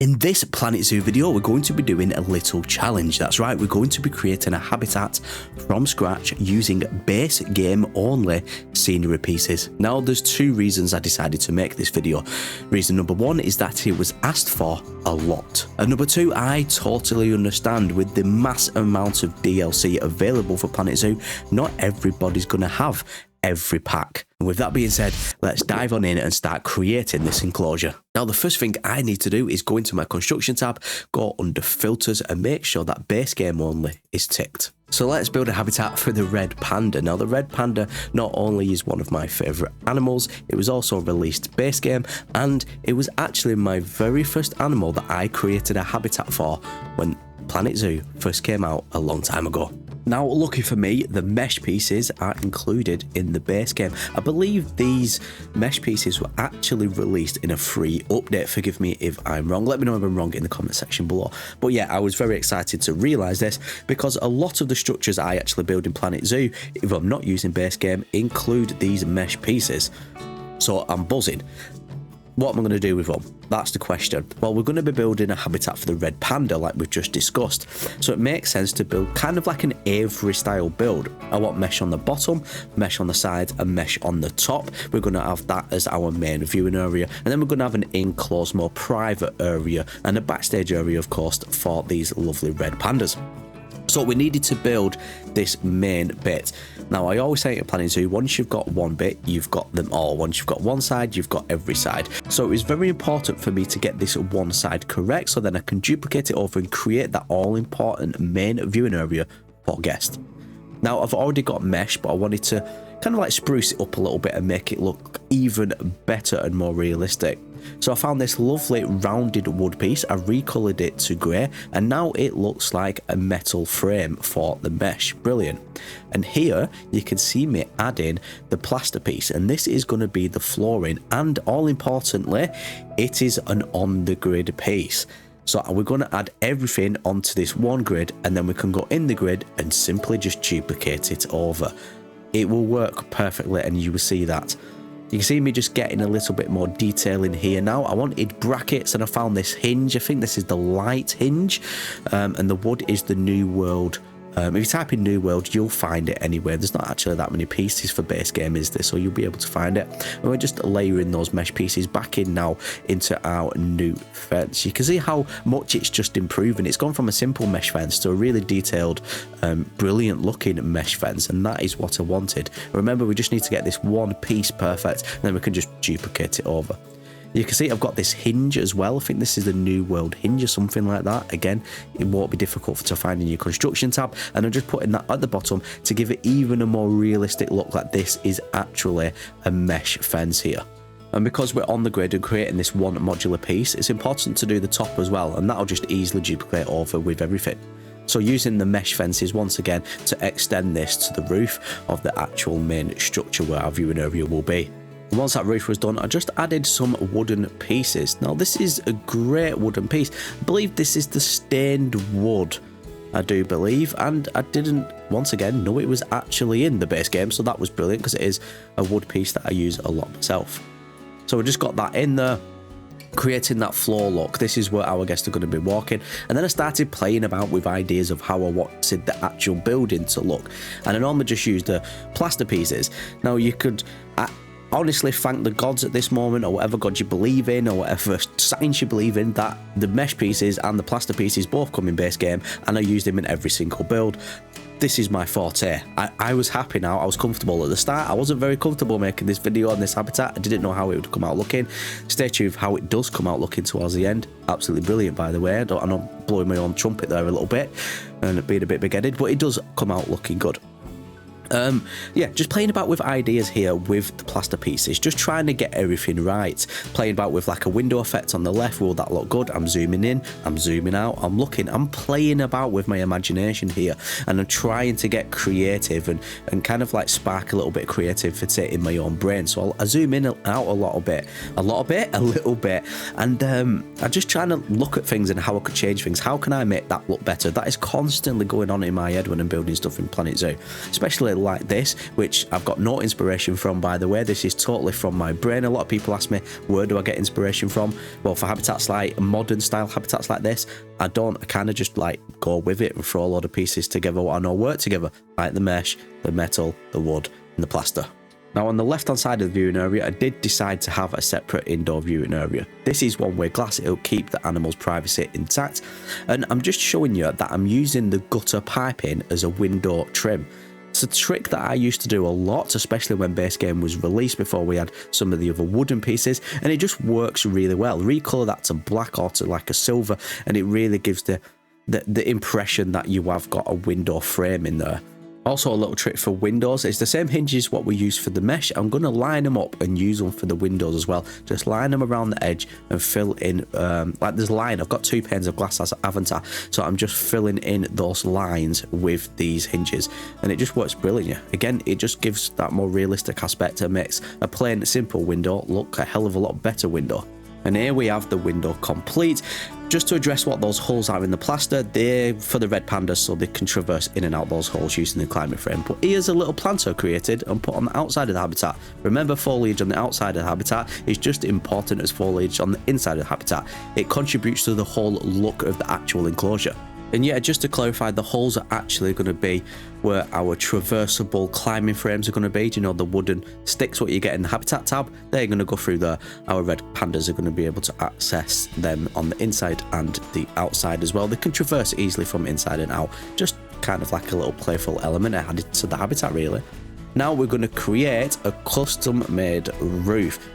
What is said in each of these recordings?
In this Planet Zoo video, we're going to be doing a little challenge. That's right, we're going to be creating a habitat from scratch using base game only scenery pieces. Now, there's two reasons I decided to make this video. Reason number one is that it was asked for a lot. And number two, I totally understand with the mass amount of DLC available for Planet Zoo, not everybody's going to have every pack. And with that being said, let's dive on in and start creating this enclosure. Now, the first thing I need to do is go into my construction tab, go under filters and make sure that base game only is ticked. So let's build a habitat for the Red Panda. Now, the Red Panda not only is one of my favorite animals, it was also released base game, and it was actually my very first animal that I created a habitat for when Planet Zoo first came out a long time ago. Now, lucky for me, the mesh pieces are included in the base game. I believe these mesh pieces were actually released in a free update. Forgive me if I'm wrong. Let me know if I'm wrong in the comment section below. But yeah, I was very excited to realise this because a lot of the structures I actually build in Planet Zoo, if I'm not using base game, include these mesh pieces. So I'm buzzing. What am I going to do with them? That's the question. Well, we're going to be building a habitat for the Red Panda like we've just discussed. So it makes sense to build kind of like an aviary style build. I want mesh on the bottom, mesh on the sides and mesh on the top. We're going to have that as our main viewing area. And then we're going to have an enclosed, more private area and a backstage area, of course, for these lovely Red Pandas. So we needed to build this main bit. Now, I always say at Planet Zoo, once you've got one bit, you've got them all. Once you've got one side, you've got every side. So it was very important for me to get this one side correct, so then I can duplicate it over and create that all-important main viewing area for guests. Now, I've already got mesh, but I wanted to kind of like spruce it up a little bit and make it look even better and more realistic. So I found this lovely rounded wood piece, I recolored it to grey, and now it looks like a metal frame for the mesh. Brilliant. And here you can see me adding the plaster piece, and this is going to be the flooring, and all importantly, it is an on the grid piece. So we're going to add everything onto this one grid, and then we can go in the grid and simply just duplicate it over. It will work perfectly, and you will see that. You can see me just getting a little bit more detail in here now. I wanted brackets and I found this hinge. I think this is the light hinge, and the wood is the New World. If you type in New World, you'll find it anywhere. There's not actually that many pieces for base game, is there? So you'll be able to find it. And we're just layering those mesh pieces back in now into our new fence. You can see how much it's just improving. It's gone from a simple mesh fence to a really detailed, brilliant looking mesh fence. And that is what I wanted. Remember, we just need to get this one piece perfect, and then we can just duplicate it over. You can see I've got this hinge as well. I think this is the New World hinge or something like that. Again, it won't be difficult to find in your construction tab. And I'm just putting that at the bottom to give it even a more realistic look, like this is actually a mesh fence here. And because we're on the grid and creating this one modular piece, it's important to do the top as well. And that'll just easily duplicate over with everything. So using the mesh fences once again to extend this to the roof of the actual main structure where our viewing area will be. Once that roof was done, I just added some wooden pieces. Now, this is a great wooden piece. I believe this is the stained wood, I do believe, and I didn't, once again, know it was actually in the base game, so that was brilliant because it is a wood piece that I use a lot myself. So we just got that in there, creating that floor look. This is where our guests are going to be walking, and then I started playing about with ideas of how I wanted the actual building to look, and I normally just used the plaster pieces. Now, you could honestly thank the gods at this moment, or whatever god you believe in, or whatever science you believe in, that the mesh pieces and the plaster pieces both come in base game, and I used them in every single build. This is my forte. I was happy now. I was comfortable at the start. I wasn't very comfortable making this video on this habitat. I didn't know how it would come out looking. Stay tuned for how it does come out looking towards the end. Absolutely brilliant, by the way. I know I'm blowing my own trumpet there a little bit and being a bit big-headed, but it does come out looking good. Yeah, just playing about with ideas here with the plaster pieces, just trying to get everything right. Playing about with like a window effect on the left. Will that look good? I'm zooming in, I'm zooming out, I'm looking, I'm playing about with my imagination here, and I'm trying to get creative and kind of like spark a little bit of creativity in my own brain. So I zoom in out a little bit, and I'm just trying to look at things and how I could change things. How can I make that look better? That is constantly going on in my head when I'm building stuff in Planet Zoo, especially like this, which I've got no inspiration from, by the way. This is totally from my brain. A lot of people ask me, where do I get inspiration from? Well, for habitats like modern style habitats like this, I kind of just like go with it and throw a lot of pieces together what I know work together, like the mesh, the metal, the wood, and the plaster. Now on the left hand side of the viewing area, I did decide to have a separate indoor viewing area. This is one-way glass, it'll keep the animal's privacy intact, and I'm just showing you that I'm using the gutter piping as a window trim. It's a trick that I used to do a lot, especially when base game was released before we had some of the other wooden pieces, and it just works really well. Recolor that to black or to like a silver, and it really gives the impression that you have got a window frame in there. Also, a little trick for windows, it's the same hinges what we use for the mesh. I'm going to line them up and use them for the windows as well. Just line them around the edge and fill in, like there's line, I've got 2 panes of glass as haven't I? So I'm just filling in those lines with these hinges, and it just works brilliantly. Again, it just gives that more realistic aspect and makes a plain simple window look a hell of a lot better window. And here we have the window complete. Just to address what those holes are in the plaster, they're for the red pandas so they can traverse in and out those holes using the climbing frame. But here's a little planter created and put on the outside of the habitat. Remember, foliage on the outside of the habitat is just as important as foliage on the inside of the habitat. It contributes to the whole look of the actual enclosure. And yeah, just to clarify, the holes are actually going to be where our traversable climbing frames are going to be. Do you know the wooden sticks what you get in the habitat tab? They're going to go through there. Our red pandas are going to be able to access them on the inside and the outside as well. They can traverse easily from inside and out. Just kind of like a little playful element added to the habitat really. Now we're going to create a custom made roof.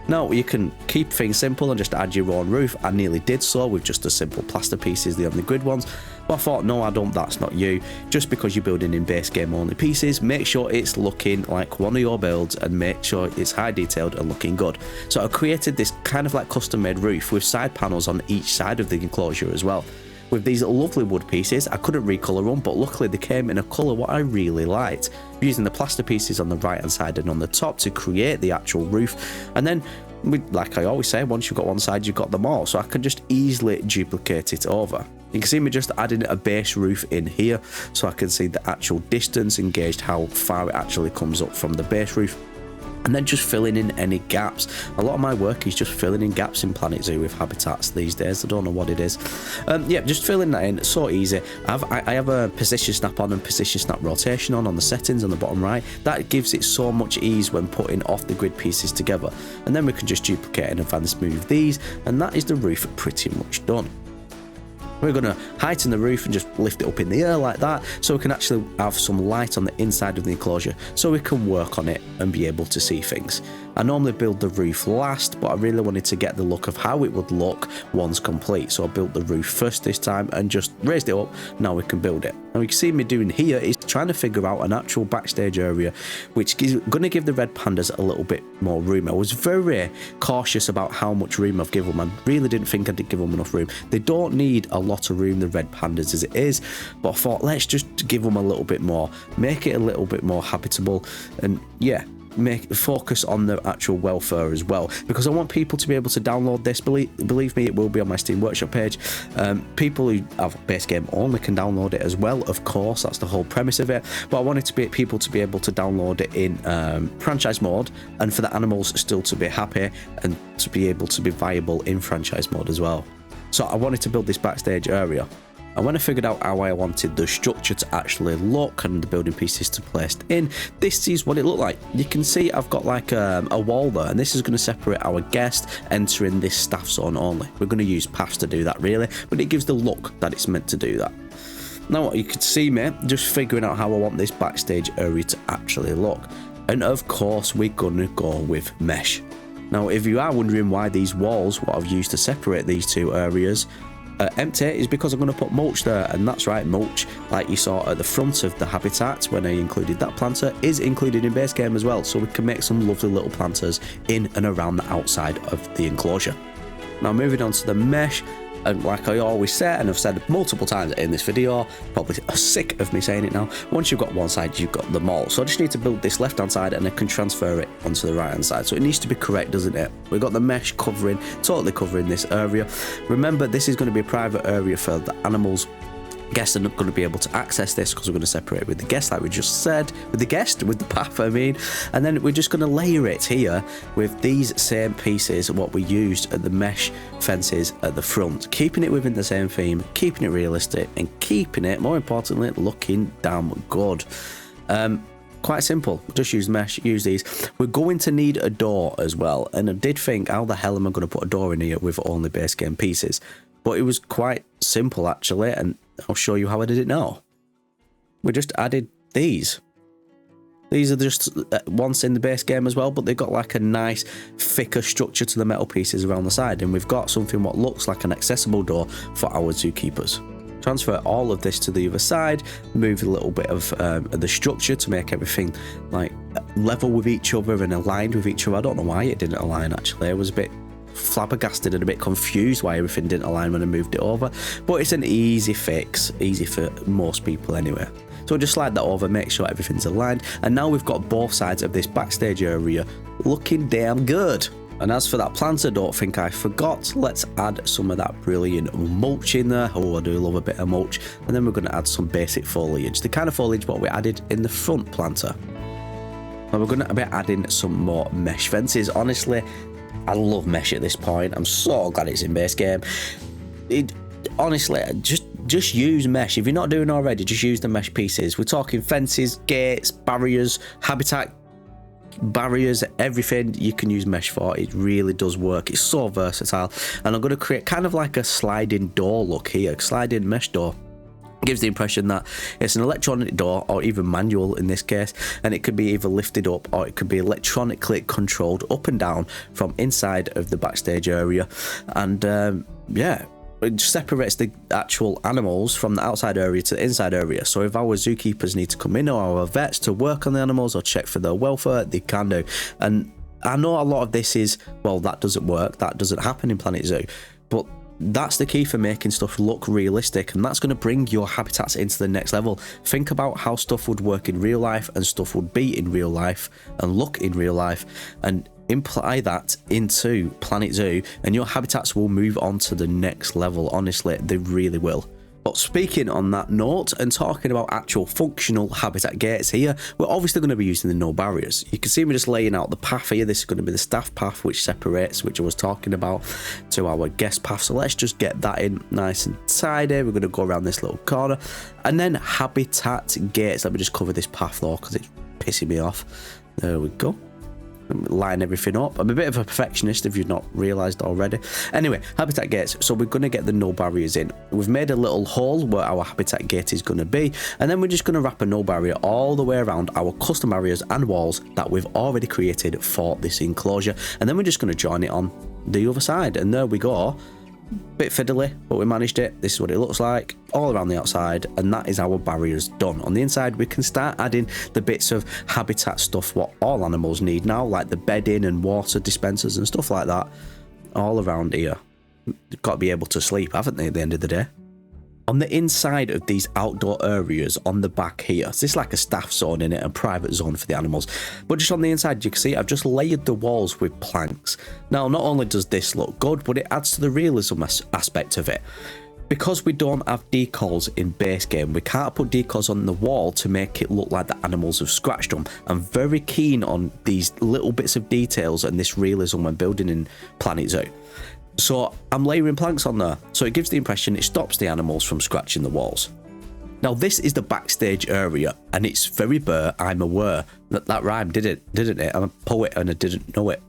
Now you can keep things simple and just add your own roof. I nearly did so with just the simple plaster pieces, the only grid ones. But I thought, no, I don't, that's not you. Just because you're building in base game only pieces, make sure it's looking like one of your builds and make sure it's high detailed and looking good. So I created this kind of like custom made roof with side panels on each side of the enclosure as well. With these lovely wood pieces, I couldn't recolor them, but luckily they came in a colour what I really liked. Using the plaster pieces on the right hand side and on the top to create the actual roof. And then, like I always say, once you've got one side, you've got them all. So I can just easily duplicate it over. You can see me just adding a base roof in here, so I can see the actual distance and gauge how far it actually comes up from the base roof. And then just filling in any gaps. A lot of my work is just filling in gaps in Planet Zoo with habitats these days. I don't know what it is. Yeah, just filling that in, so easy. I have a position snap on and position snap rotation on the settings on the bottom right. That gives it so much ease when putting off the grid pieces together. And then we can just duplicate and advance move these, and that is the roof pretty much done. We're going to heighten the roof and just lift it up in the air like that, so we can actually have some light on the inside of the enclosure, so we can work on it and be able to see things. I normally build the roof last, but I really wanted to get the look of how it would look once complete, so I built the roof first this time and just raised it up. Now we can build it. And we can see me doing here is trying to figure out an actual backstage area, which is going to give the red pandas a little bit more room. I was very cautious about how much room I've given them. I really didn't think I did give them enough room. They don't need a lot of room, the red pandas, as it is, but I thought let's just give them a little bit more, make it a little bit more habitable, and yeah, focus on the actual welfare as well, because I want people to be able to download this. Believe me, it will be on my Steam Workshop page. People who have base game only can download it as well, of course, that's the whole premise of it, but I wanted to be people to be able to download it in franchise mode, and for the animals still to be happy and to be able to be viable in franchise mode as well. So I wanted to build this backstage area. And when I figured out how I wanted the structure to actually look and the building pieces to place in, this is what it looked like. You can see I've got like a wall there, and this is going to separate our guest entering this staff zone only. We're going to use paths to do that really, but it gives the look that it's meant to do that. Now you can see me just figuring out how I want this backstage area to actually look. And of course we're going to go with mesh. Now if you are wondering why these walls, what I've used to separate these two areas, empty, is because I'm going to put mulch there. And that's right, mulch, like you saw at the front of the habitat when I included that planter, is included in base game as well, so we can make some lovely little planters in and around the outside of the enclosure. Now moving on to the mesh, and like I always say, and I've said multiple times in this video, probably sick of me saying it now, once you've got one side you've got them all. So I just need to build this left hand side and I can transfer it onto the right hand side, so it needs to be correct, doesn't it? We've got the mesh totally covering this area. Remember, this is going to be a private area for the animals Guests are not going to be able to access this because we're going to separate with the guest, like we just said, with the path, I mean. And then we're just going to layer it here with these same pieces, what we used at the mesh fences at the front, keeping it within the same theme, keeping it realistic, and keeping it, more importantly, looking damn good. Quite simple. Just use mesh, use these. We're going to need a door as well, and I did think, how the hell am I going to put a door in here with only base game pieces? But it was quite simple actually, and I'll show you how I did it now. We just added these. These are just once in the base game as well, but they've got like a nice thicker structure to the metal pieces around the side, and we've got something what looks like an accessible door for our zookeepers. Transfer all of this to the other side, move a little bit of the structure to make everything like level with each other and aligned with each other. I don't know why it didn't align actually. I was a bit flabbergasted and a bit confused why everything didn't align when I moved it over, but it's an easy fix, easy for most people anyway. So just slide that over, make sure everything's aligned, and now we've got both sides of this backstage area looking damn good. And as for that planter, don't think I forgot, let's add some of that brilliant mulch in there. Oh, I do love a bit of mulch. And then we're going to add some basic foliage, the kind of foliage what we added in the front planter. And we're going to be adding some more mesh fences. Honestly, I love mesh at this point. I'm so glad it's in base game. Honestly, just use mesh. If you're not doing already, just use the mesh pieces. We're talking fences, gates, barriers, habitat barriers, everything you can use mesh for. It really does work. It's so versatile. And I'm going to create kind of like a sliding door look here, sliding mesh door. Gives the impression that it's an electronic door, or even manual in this case, and it could be either lifted up or it could be electronically controlled up and down from inside of the backstage area. And yeah, it separates the actual animals from the outside area to the inside area. So if our zookeepers need to come in, or our vets to work on the animals or check for their welfare, they can do. And I know a lot of this is, well, that doesn't work, that doesn't happen in Planet Zoo, but that's the key for making stuff look realistic, and that's going to bring your habitats into the next level. Think about how stuff would work in real life and stuff would be in real life and look in real life, and imply that into Planet Zoo, and your habitats will move on to the next level. Honestly, they really will. But speaking on that note and talking about actual functional habitat gates here, we're obviously going to be using the no barriers. You can see me just laying out the path here. This is going to be the staff path, which separates, which I was talking about, to our guest path. So let's just get that in nice and tidy. We're going to go around this little corner, and then habitat gates. Let me just cover this path though, because it's pissing me off. There we go. Line everything up. I'm a bit of a perfectionist if you've not realised already. Anyway, habitat gates. So we're going to get the no barriers in. We've made a little hole where our habitat gate is going to be, and then we're just going to wrap a no barrier all the way around our custom barriers and walls that we've already created for this enclosure, and then we're just going to join it on the other side, and there we go. Bit fiddly, but we managed it. This is what it looks like all around the outside, and that is our barriers done. On the inside, we can start adding the bits of habitat stuff what all animals need now, like the bedding and water dispensers and stuff like that, all around here. They've got to be able to sleep, haven't they, at the end of the day? On the inside of these outdoor areas on the back here, so this is like a staff zone in it, a private zone for the animals, but just on the inside you can see I've just layered the walls with planks. Now not only does this look good, but it adds to the realism aspect of it. Because we don't have decals in base game, we can't put decals on the wall to make it look like the animals have scratched them. I'm very keen on these little bits of details and this realism when building in Planet Zoo. So I'm layering planks on there, so it gives the impression it stops the animals from scratching the walls. Now this is the backstage area, and it's very bare, I'm aware. That rhymed, didn't it? I'm a poet and I didn't know it.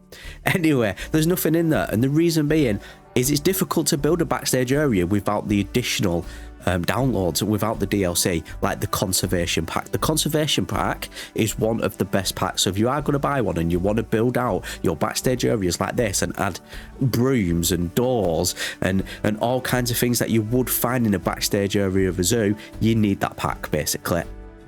Anyway, there's nothing in there, and the reason being is it's difficult to build a backstage area without the additional downloads, without the DLC, like the conservation pack. The conservation pack is one of the best packs, so if you are going to buy one and you want to build out your backstage areas like this and add brooms and doors and all kinds of things that you would find in a backstage area of a zoo, you need that pack basically,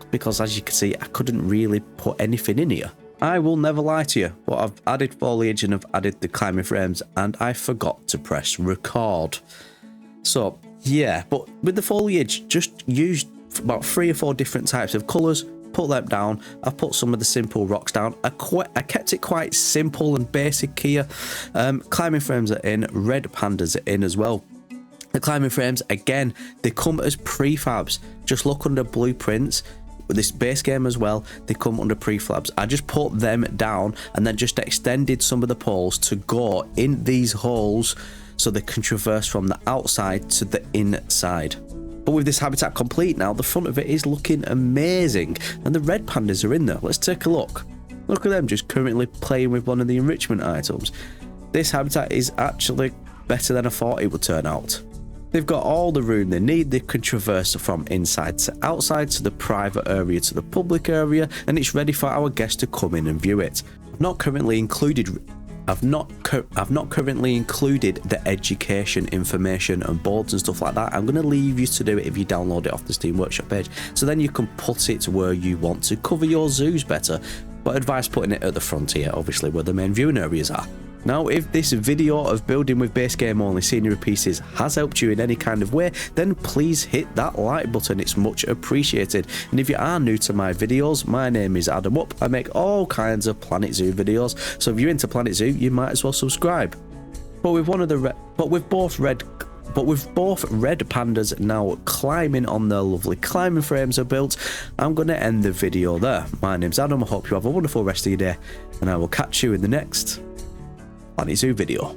because as you can see I couldn't really put anything in here. I will never lie to you, but I've added foliage and I've added the climbing frames, and I forgot to press record. So yeah, but with the foliage, just use about 3 or 4 different types of colours, put them down. I've put some of the simple rocks down. I kept it quite simple and basic here. Climbing frames are in, red pandas are in as well. The climbing frames, again, they come as prefabs. Just look under blueprints. With this base game as well, they come under prefabs. I just put them down and then just extended some of the poles to go in these holes so they can traverse from the outside to the inside. But with this habitat complete now, the front of it is looking amazing. And the red pandas are in there. Let's take a look. Look at them just currently playing with one of the enrichment items. This habitat is actually better than I thought it would turn out. They've got all the room they need. They can traverse from inside to outside, to the private area to the public area, and it's ready for our guests to come in and view it. I've not currently included the education information and boards and stuff like that. I'm going to leave you to do it if you download it off the Steam Workshop page, so then you can put it where you want to cover your zoos better. But advise putting it at the front here, obviously where the main viewing areas are. Now, if this video of building with base game only scenery pieces has helped you in any kind of way, then please hit that like button, it's much appreciated. And if you are new to my videos, my name is Adamup. I make all kinds of Planet Zoo videos, so if you're into Planet Zoo, you might as well subscribe. But with both red pandas now climbing on their lovely climbing frames are built, I'm going to end the video there. My name's Adam, I hope you have a wonderful rest of your day, and I will catch you in the next Planet Zoo video.